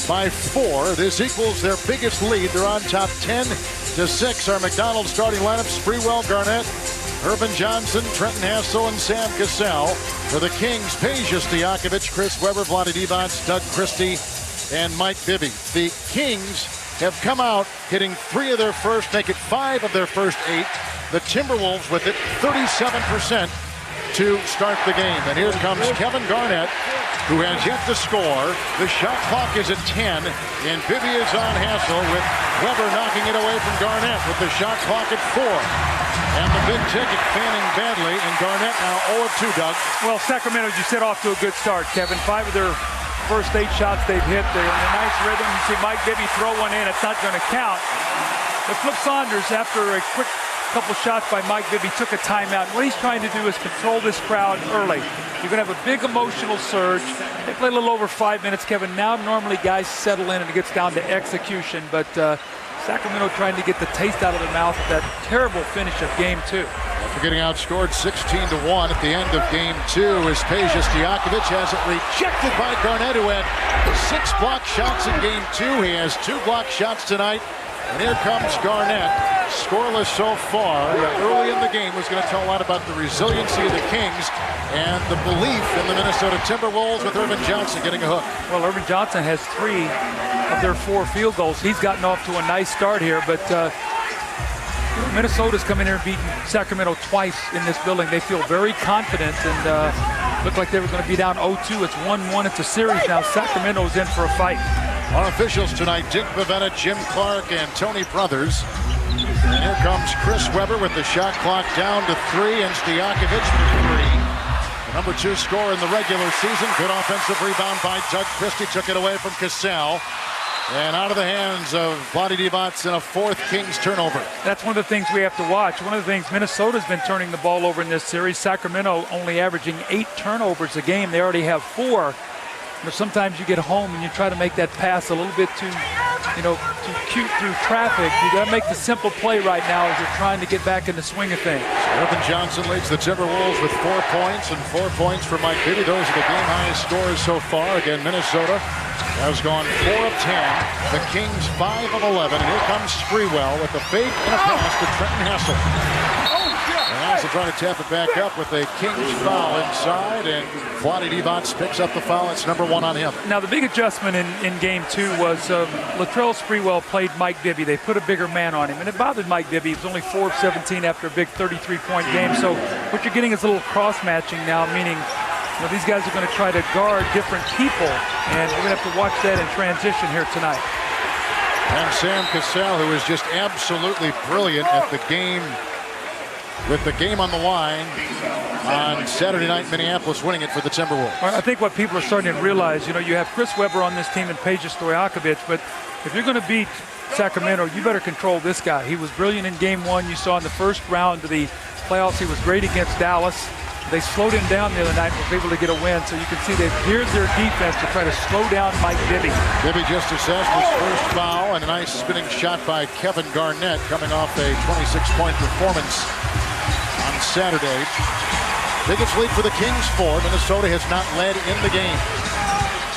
by 4. This equals their biggest lead. They're on top 10-6. Our McDonald's starting lineup: Sprewell, Garnett, Urban Johnson, Trenton Hassel, and Sam Cassell. For the Kings, Peja Stojakovic, Chris Webber, Vlade Divac, Doug Christie, and Mike Bibby. The Kings have come out hitting 3 of their first, make it 5 of their first 8. The Timberwolves with it 37% to start the game. And here comes Kevin Garnett, who has yet to score. The shot clock is at 10, and Bibby is on Hassel, with Webber knocking it away from Garnett with the shot clock at 4. And the big ticket fanning badly, and Garnett now 0 of 2, Doug. Well, Sacramento, as you said, off to a good start, Kevin. 5 of their first 8 shots they've hit. They're in a nice rhythm. You see Mike Bibby throw one in. It's not going to count. But Flip Saunders, after a quick couple shots by Mike Bibby, took a timeout. What he's trying to do is control this crowd early. You're going to have a big emotional surge. They play a little over 5 minutes, Kevin. Now normally guys settle in and it gets down to execution. But Sacramento trying to get the taste out of their mouth with that terrible finish of Game 2. After getting outscored 16-1 at the end of Game 2, as Peja Stojakovic has it rejected by Garnett, who had 6 block shots in Game 2. He has 2 block shots tonight. And here comes Garnett, scoreless so far. Early in the game was going to tell a lot about the resiliency of the Kings and the belief in the Minnesota Timberwolves, with Urban Johnson getting a hook. Well, Urban Johnson has 3 of their 4 field goals. He's gotten off to a nice start here, but Minnesota's come in here and beaten Sacramento twice in this building. They feel very confident and looked like they were going to be down 0-2. It's 1-1. It's a series now. Sacramento's in for a fight. Our officials tonight: Dick Bavetta, Jim Clark, and Tony Brothers. And here comes Chris Webber with the shot clock down to 3, and Stojakovic for 3. The number 2 scorer in the regular season. Good offensive rebound by Doug Christie. Took it away from Cassell. And out of the hands of Vlade Divac, and a 4th Kings turnover. That's one of the things we have to watch. One of the things, Minnesota's been turning the ball over in this series. Sacramento only averaging 8 turnovers a game. They already have 4. But sometimes you get home and you try to make that pass a little bit too cute through traffic. You got to make the simple play right now as you're trying to get back in the swing of things. Urban Johnson leads the Timberwolves with 4 points, and 4 points for Mike Bibby. Those are the game highest scores so far. Again, Minnesota has gone 4 of 10. The Kings 5 of 11. And here comes Sprewell with a fake and a pass to Trenton Hassel. And Hassel trying to tap it back up with a Kings foul inside, and Vlade Divac picks up the foul. It's number 1 on him. Now the big adjustment in Game 2 was Latrell Sprewell played Mike Bibby. They put a bigger man on him, and it bothered Mike Bibby. He was only 4 of 17 after a big 33-point game. So what you're getting is a little cross-matching now, meaning these guys are going to try to guard different people, and we're going to have to watch that in transition here tonight. And Sam Cassell, who is just absolutely brilliant at the game, with the game on the line on Saturday night, Minneapolis winning it for the Timberwolves. I think what people are starting to realize, you have Chris Webber on this team and Peja Stojakovic, but if you're going to beat Sacramento, you better control this guy. He was brilliant in Game 1. You saw in the first round of the playoffs, he was great against Dallas. They slowed him down the other night and were able to get a win. So you can see that here's their defense to try to slow down Mike Bibby. Bibby just assessed his first foul, and a nice spinning shot by Kevin Garnett, coming off a 26-point performance on Saturday. Biggest lead for the Kings, 4. Minnesota has not led in the game.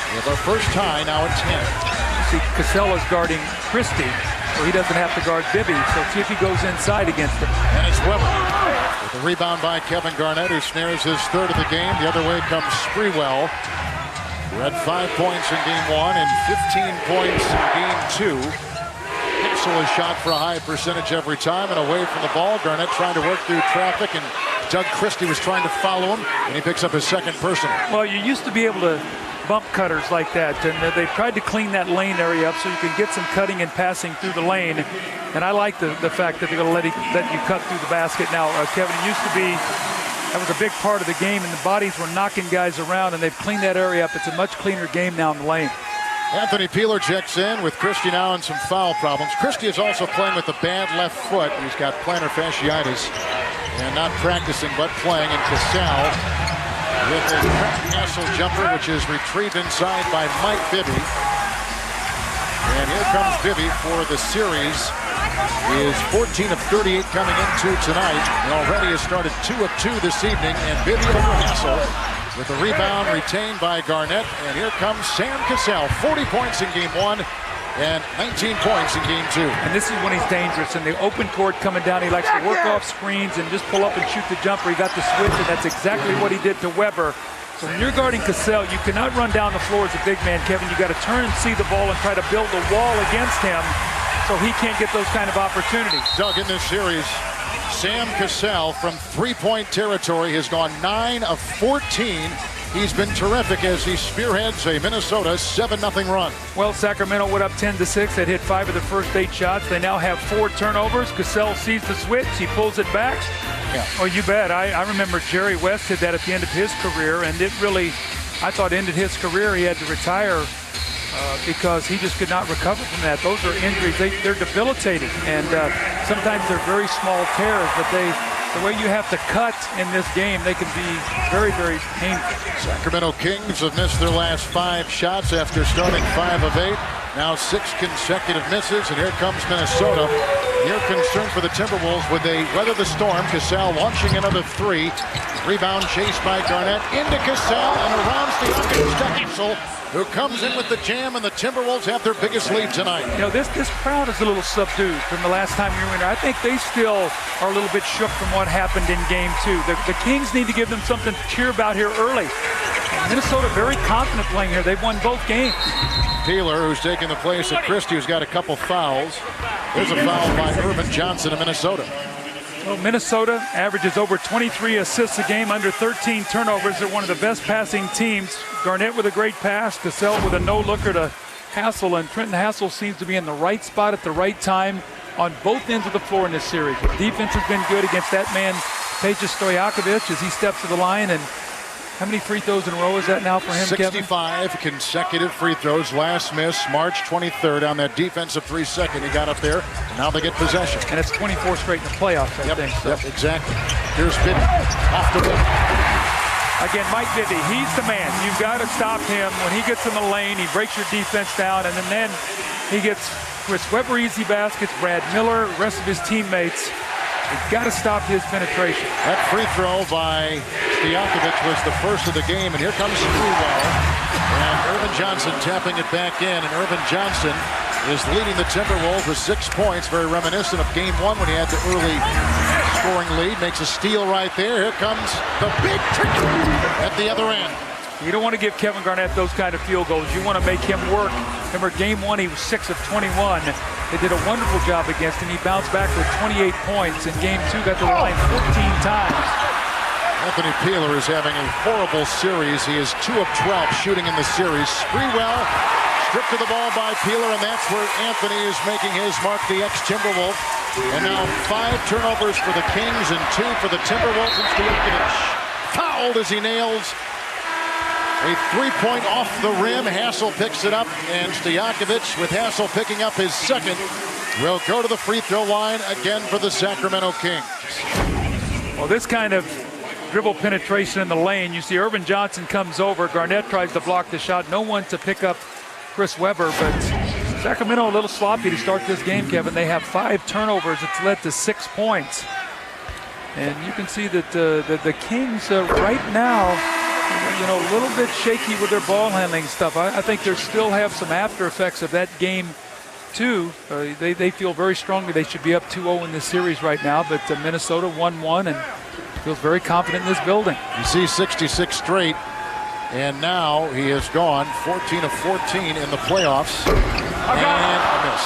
We have our first tie now at 10. See, Cassell is guarding Christie, so he doesn't have to guard Bibby. So see if he goes inside against him. And it's Webber. With the rebound by Kevin Garnett, who snares his 3rd of the game. The other way comes Sprewell, who had 5 points in Game 1 and 15 points in Game 2. Hassel is shot for a high percentage every time and away from the ball. Garnett trying to work through traffic, and Doug Christie was trying to follow him, and he picks up his 2nd personal. Well, you used to be able to bump cutters like that, and they've tried to clean that lane area up so you can get some cutting and passing through the lane. And I like the fact that they're going to let you cut through the basket now. Kevin, it used to be that was a big part of the game, and the bodies were knocking guys around, and they've cleaned that area up. It's a much cleaner game now in the lane. Anthony Peeler checks in with Christie now and some foul problems. Christie is also playing with a bad left foot. He's got plantar fasciitis and not practicing but playing. And Cassell with a Trenton Hassel jumper, which is retrieved inside by Mike Bibby. And here comes Bibby for the series. He is 14 of 38 coming into tonight, and already has started 2 of 2 this evening. And Bibby over Hassel. with the rebound retained by Garnett. And here comes Sam Cassell. 40 points in game 1 and 19 points in game 2. And this is when he's dangerous. In the open court coming down, he likes to work off screens and just pull up and shoot the jumper. He got the switch, and that's exactly what he did to Weber. So when you're guarding Cassell, you cannot run down the floor as a big man, Kevin. You got to turn and see the ball and try to build a wall against him so he can't get those kind of opportunities. Doug, in this series, Sam Cassell from three-point territory has gone 9 of 14. He's been terrific as he spearheads a Minnesota 7-0 run. Well, Sacramento went up 10-6. They'd hit 5 of their first 8 shots. They now have 4 turnovers. Cassell sees the switch. He pulls it back. Yeah. Oh, you bet. I remember Jerry West did that at the end of his career, and it really, I thought, ended his career. He had to retire because he just could not recover from that. Those are injuries. They're debilitating, and sometimes they're very small tears, but the way you have to cut in this game, they can be very, very painful. Sacramento Kings have missed their last 5 shots after starting 5 of 8. Now 6 consecutive misses, and here comes Minnesota. You're concerned for the Timberwolves. Would they weather the storm? Cassell launching another 3. Rebound chased by Garnett into Cassell and around Stojakovic to Hassel, who comes in with the jam, and the Timberwolves have their biggest lead tonight. You know, this crowd is a little subdued from the last time we were in there. I think they still are a little bit shook from what happened in game 2. The Kings need to give them something to cheer about here early. Minnesota very confident playing here. They've won both games. Peeler, who's taking the place of Christie, who's got a couple fouls. There's a foul by Urban Johnson of Minnesota. Well, Minnesota averages over 23 assists a game, under 13 turnovers. They're one of the best passing teams. Garnett with a great pass, Cassell with a no-looker to Hassel, and Trenton Hassel seems to be in the right spot at the right time on both ends of the floor in this series. The defense has been good against that man, Peja Stojakovic, as he steps to the line. And how many free throws in a row is that now for him, 65 Kevin? consecutive free throws. Last miss, March 23rd on that defensive 3-second. He got up there. Now they get possession. And it's 24 straight in the playoffs, I think. So. Yep, exactly. Here's Biddy off the rim. Again, Mike Bibby, he's the man. You've got to stop him. When he gets in the lane, he breaks your defense down, and then he gets Chris Webber easy baskets, Brad Miller, the rest of his teammates. You've got to stop his penetration. That free throw by Stojakovic was the first of the game, and here comes Sprewell. And Urban Johnson tapping it back in, and Urban Johnson is leading the Timberwolves with 6 points, very reminiscent of game 1 when he had the early scoring lead. Makes a steal right there. Here comes the big trick at the other end. You don't want to give Kevin Garnett those kind of field goals. You want to make him work. Remember, game 1, he was 6 of 21. They did a wonderful job against him. He bounced back with 28 points. In game 2, got to the line 14 times. Anthony Peeler is having a horrible series. He is 2 of 12 shooting in the series. Sprewell stripped to the ball by Peeler, and that's where Anthony is making his mark, the ex-Timberwolf. And now 5 turnovers for the Kings and 2 for the Timberwolves, and Stojakovic fouled as he nails a 3-point off the rim. Hassel picks it up, and Stojakovic, with Hassel picking up his second, will go to the free throw line again for the Sacramento Kings. Well, this kind of dribble penetration in the lane, you see Urban Johnson comes over, Garnett tries to block the shot, no one to pick up Chris Webber, but Sacramento a little sloppy to start this game, Kevin. They have 5 turnovers. It's led to 6 points. And you can see that the Kings right now, you know, a little bit shaky with their ball handling stuff. I think they still have some after effects of that game, too. They feel very strongly they should be up 2-0 in this series right now, but Minnesota 1-1 and feels very confident in this building. You see 66 straight, and now he has gone 14 of 14 in the playoffs, and a miss.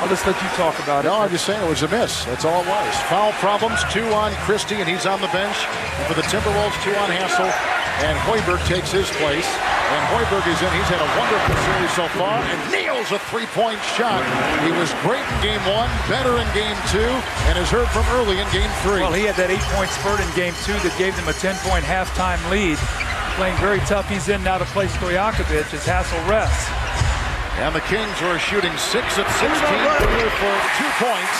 I'll just let you talk about it. No, I'm just saying it was a miss. That's all it was. Foul problems, 2 on Christie, and he's on the bench. And for the Timberwolves, 2 on Hassel, and Hoiberg takes his place. And Hoiberg is in. He's had a wonderful series so far, and nails a 3-point shot. He was great in game 1, better in game 2, and is heard from early in game 3. Well, he had that 8-point spurt in game 2 that gave them a 10-point halftime lead. Playing very tough. He's in now to play Stojakovic as Hassel rests. And the Kings are shooting 6 of 16 for 2 points.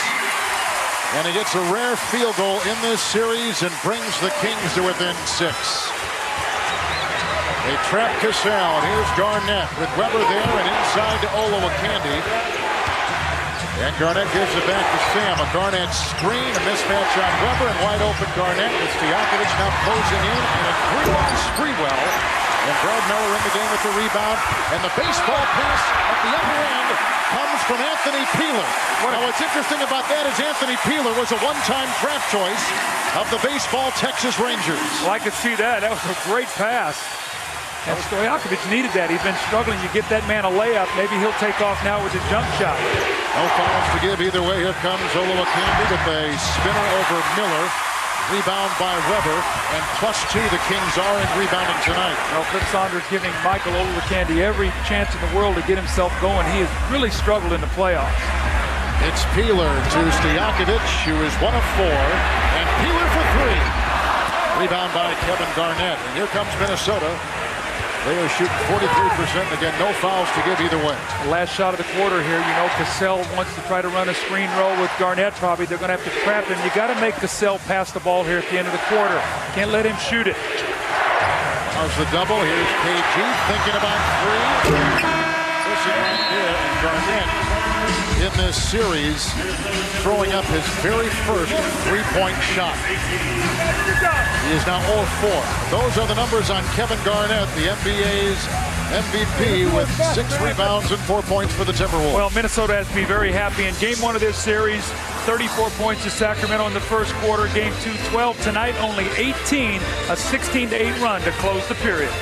And he gets a rare field goal in this series and brings the Kings to within 6. They trap Cassell, and here's Garnett with Webber there and inside to Olowokandi. And Garnett gives it back to Sam. A Garnett screen, a mismatch on Weber, and wide open Garnett. It's Stojakovic now closing in, and a three on Sprewell. And Brad Miller in the game with the rebound. And the baseball pass at the other end comes from Anthony Peeler. Now what's interesting about that is Anthony Peeler was a one-time draft choice of the baseball Texas Rangers. Well, I could see that. That was a great pass. And Stojakovic needed that. He's been struggling. You get that man a layup. Maybe he'll take off now with a jump shot. No fouls to give either way. Here comes Olowokandi with a spinner over Miller. Rebound by Weber. And +2 the Kings are in rebounding tonight. Well, Flip Saunders giving Michael Olowokandi every chance in the world to get himself going. He has really struggled in the playoffs. It's Peeler to Stojakovic, who is 1 of 4. And Peeler for 3. Rebound by Kevin Garnett. And here comes Minnesota. They are shooting 43%. Again, no fouls to give either way. Last shot of the quarter here. You know, Cassell wants to try to run a screen roll with Garnett. Probably they're going to have to trap him. You got to make Cassell pass the ball here at the end of the quarter. Can't let him shoot it. How's the double? Here's KG thinking about 3. Pushing right there, and Garnett in this series throwing up his very first three-point shot. He is now 0 of 4. Those are the numbers on Kevin Garnett, the NBA's MVP, with 6 rebounds and 4 points for the Timberwolves. Well, Minnesota has to be very happy. In game 1 of this series, 34 points to Sacramento in the first quarter. Game 2, 12 tonight, only 18. A 16-8 run to close the period.